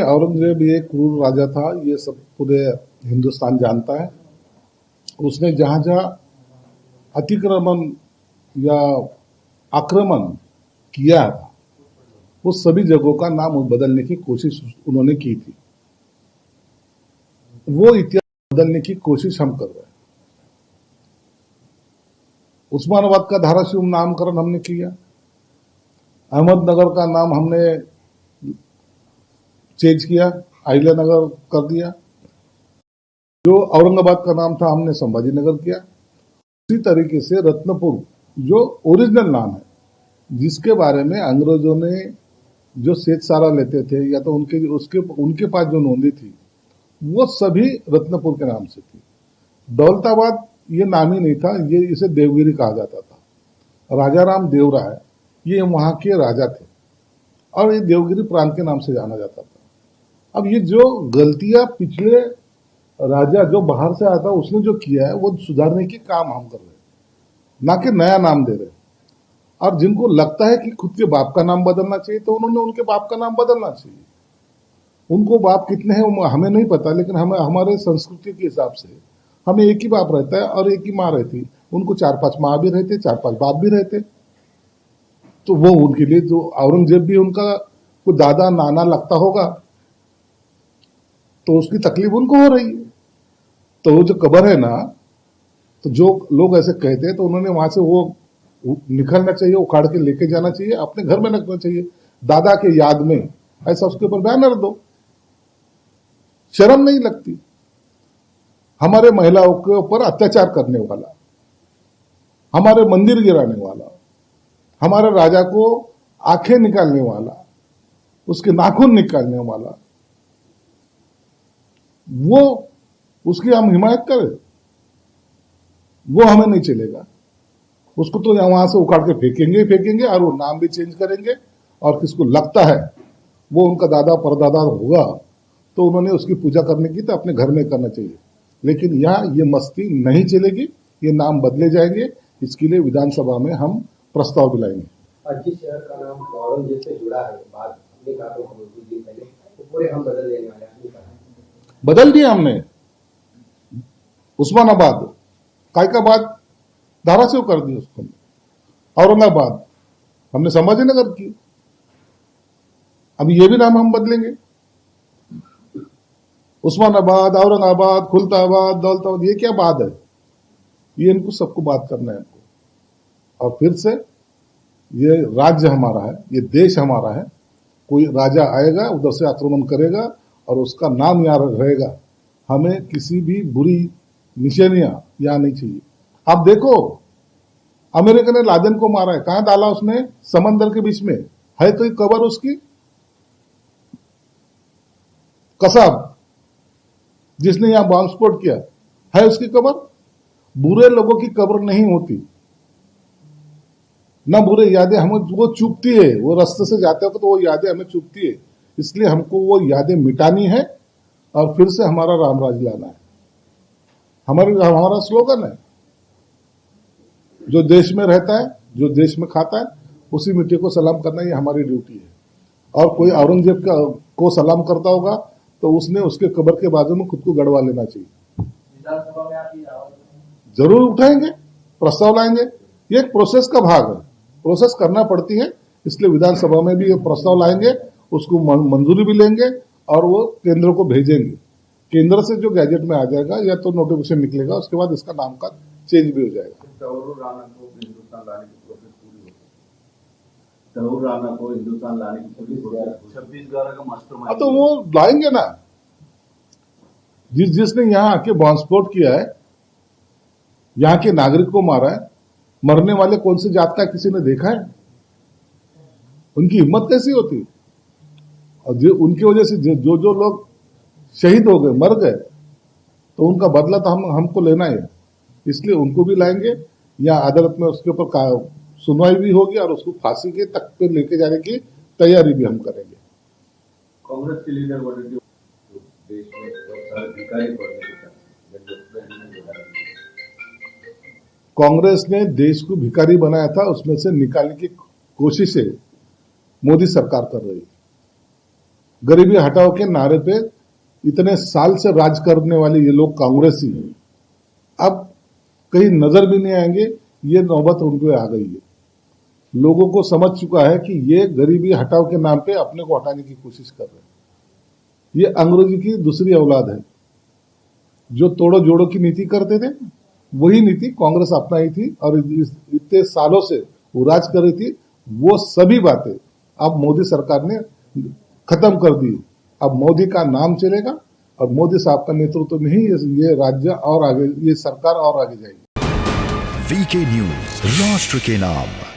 औरंगजेब एक क्रूर राजा था, ये सब पूरे हिंदुस्तान जानता है। उसने जहां जहां अतिक्रमण या आक्रमण किया वो सभी जगहों का नाम बदलने की कोशिश उन्होंने की थी। वो इतिहास बदलने की कोशिश हम कर रहे हैं। उस्मानाबाद का धाराशिव नामकरण हमने किया, अहमदनगर का नाम हमने चेंज किया, अहिल्यानगर कर दिया। जो औरंगाबाद का नाम था हमने संभाजी नगर किया। उसी तरीके से रत्नपुर जो ओरिजिनल नाम है, जिसके बारे में अंग्रेजों ने जो सेठ सारा लेते थे या तो उनके पास जो नोंदी थी वो सभी रत्नपुर के नाम से थी। दौलताबाद ये नाम ही नहीं था, ये इसे देवगिरी कहा जाता था। राजा राम देव राय ये वहां के राजा थे और ये देवगिरी प्रांत के नाम से जाना जाता था। अब ये जो गलतियां पिछले राजा जो बाहर से आता उसने जो किया है वो सुधारने की काम हम कर रहे हैं, ना कि नया नाम दे रहे हैं। और जिनको लगता है कि खुद के बाप का नाम बदलना चाहिए तो उन्होंने उनके बाप का नाम बदलना चाहिए। उनको बाप कितने हैं हमें नहीं पता, लेकिन हमें हमारे संस्कृति के हिसाब से हमें एक ही बाप रहता है और एक ही माँ रहती। उनको 4-5 माँ भी रहते, 4-5 बाप भी रहते। तो वो उनके लिए जो औरंगजेब भी उनका कोई दादा नाना लगता होगा तो उसकी तकलीफ उनको हो रही है। तो वो जो कब्र है ना, तो जो लोग ऐसे कहते हैं तो उन्होंने वहां से वो निकलना चाहिए, उखाड़ के लेके जाना चाहिए, अपने घर में रखना चाहिए दादा के याद में। ऐसा उसके ऊपर बैनर दो, शर्म नहीं लगती। हमारे महिलाओं के ऊपर अत्याचार करने वाला, हमारे मंदिर गिराने वाला, हमारे राजा को आंखें निकालने वाला, उसके नाखून निकालने वाला, वो उसकी हम हिमायत करें? वो हमें नहीं चलेगा। उसको तो वहां से उखाड़ के फेंकेंगे और वो नाम भी चेंज करेंगे। और किसको लगता है वो उनका दादा परदादा होगा तो उन्होंने उसकी पूजा करने की तो अपने घर में करना चाहिए। लेकिन यहाँ ये मस्ती नहीं चलेगी, ये नाम बदले जाएंगे। इसके लिए विधानसभा में हम प्रस्ताव भी लाएंगे। जिस शहर का नाम औरंगजेब से जुड़ा है, बात हमने कहा तो पहले पूरे हम बदल लेने वाले हैं। बदल दिया हमने। उस्मानाबाद कायकाबाद धाराशिव कर दी उसको। औरंगाबाद हमने संभाजी नगर की। अब ये भी नाम हम बदलेंगे। उस्मानाबाद, औरंगाबाद, खुलताबाद, दौलताबाद, ये क्या बात है? ये इनको सबको बात करना है इनको। और फिर से ये राज्य हमारा है, ये देश हमारा है। कोई राजा आएगा उधर से आक्रमण करेगा और उसका नाम यहाँ रहेगा। हमें किसी भी बुरी निशानियां यहाँ नहीं चाहिए। आप देखो अमेरिका ने लादेन को मारा है, कहां डाला उसने? समंदर के बीच में है। कोई कबर उसकी? कसाब जिसने यहां बॉम्ब स्फोट किया है उसकी कबर? बुरे लोगों की कब्र नहीं होती ना, बुरे यादें हमें वो चुभती है। वो रास्ते से जाते हो तो वो यादें हमें चुभती है। इसलिए हमको वो यादें मिटानी है और फिर से हमारा रामराज लाना है। हमारा स्लोगन है, जो देश में रहता है, जो देश में खाता है, उसी मिट्टी को सलाम करना ये हमारी ड्यूटी है। और कोई औरंगजेब को सलाम करता होगा तो उसने उसके कब्र के बाजू में खुद को गड़वा लेना चाहिए। जरूर उठाएंगे, प्रस्ताव लाएंगे। ये एक प्रोसेस का भाग है, प्रोसेस करना पड़ती है। इसलिए विधानसभा में भी ये प्रस्ताव लाएंगे, उसको मंजूरी भी लेंगे और वो केंद्र को भेजेंगे। केंद्र से जो गैजेट में आ जाएगा या तो नोटिफिकेशन निकलेगा, उसके बाद इसका नाम का चेंज भी हो जाएगा। तरूर राणा को हिंदुस्तान लाने की प्रोसेस पूरी होगी। तरूर राणा को हिंदुस्तान लाने की प्रोसेस 26/11 का मास्टरमाइंड। तो वो लाएंगे ना। जिसने यहाँ आके बॉम्ब स्फोट किया है, यहाँ के नागरिक को मारा है, मरने वाले कौन सी जात का किसी ने देखा है? उनकी हिम्मत कैसी होती? और जो उनकी वजह से जो लोग शहीद हो गए, मर गए, तो उनका बदला तो हमको लेना है। इसलिए उनको भी लाएंगे, या अदालत में उसके ऊपर सुनवाई भी होगी और उसको फांसी के तक पे लेके जाने की तैयारी भी हम करेंगे। कांग्रेस के लीडर बोले देश में बहुत सारे भिखारी पड़ने के कांग्रेस ने देश को भिखारी बनाया था, उसमें से निकालने की कोशिशें मोदी सरकार कर रही है। गरीबी हटाओ के नारे पे इतने साल से राज करने वाले ये लोग कांग्रेसी अब कहीं नजर भी नहीं आएंगे। ये नौबत उनको आ गई है। लोगों को समझ चुका है कि ये गरीबी हटाओ के नाम पे अपने को हटाने की कोशिश कर रहे हैं। ये अंग्रेजी की दूसरी औलाद है। जो तोड़ो जोड़ो की नीति करते थे वही नीति कांग्रेस अपनाई थी और इतने सालों से वो राज कर रही थी। वो सभी बातें अब मोदी सरकार ने खत्म कर दी। अब मोदी का नाम चलेगा और मोदी साहब का नेतृत्व में ही ये राज्य और आगे, ये सरकार और आगे जाएगी। वीके न्यूज, राष्ट्र के नाम।